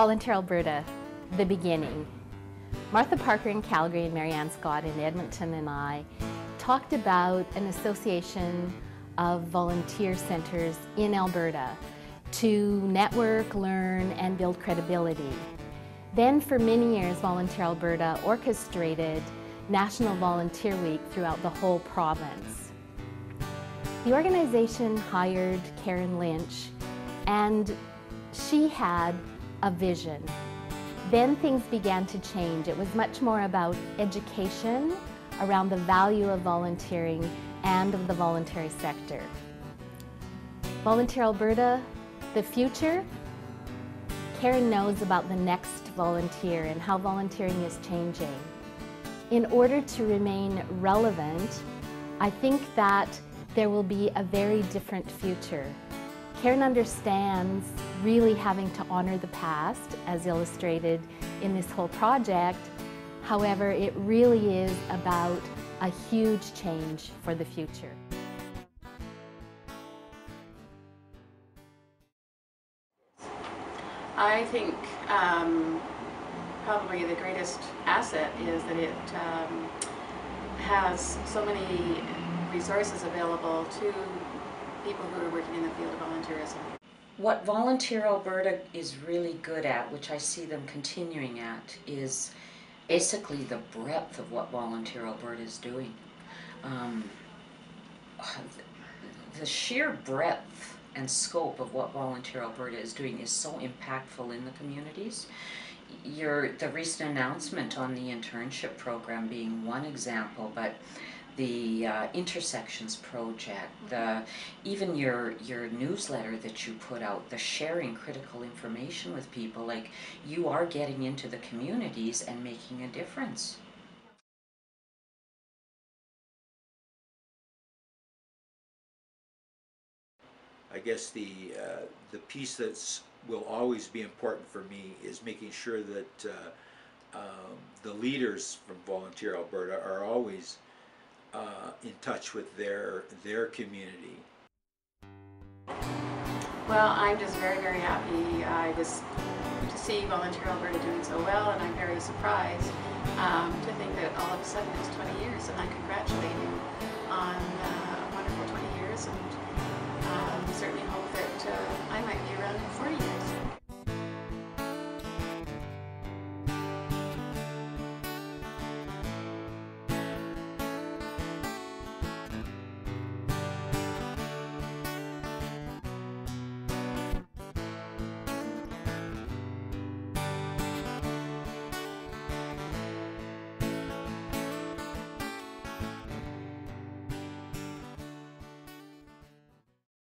Volunteer Alberta, the beginning. Martha Parker in Calgary and Marianne Scott in Edmonton and I talked about an association of volunteer centres in Alberta to network, learn and build credibility. Then for many years Volunteer Alberta orchestrated National Volunteer Week throughout the whole province. The organization hired Karen Lynch and she had a vision. Then things began to change. It was much more about education around the value of volunteering and of the voluntary sector. Volunteer Alberta, the future. Karen knows about the next volunteer and how volunteering is changing. In order to remain relevant, I think that there will be a very different future. Karen understands really having to honor the past, as illustrated in this whole project. However, it really is about a huge change for the future. I think probably the greatest asset is that it has so many resources available to people who are working in the field of volunteerism. What Volunteer Alberta is really good at, which I see them continuing at, is basically the breadth of what Volunteer Alberta is doing. The sheer breadth and scope of what Volunteer Alberta is doing is so impactful in the communities. The recent announcement on the internship program being one example, but the Intersections project, even your newsletter that you put out, the sharing critical information with people, like you are getting into the communities and making a difference. I guess the piece that will always be important for me is making sure that the leaders from Volunteer Alberta are always in touch with their community. Well, I'm just very, very happy to see Volunteer Alberta doing so well, and I'm very surprised to think that all of a sudden it's 20 years, and I congratulate you.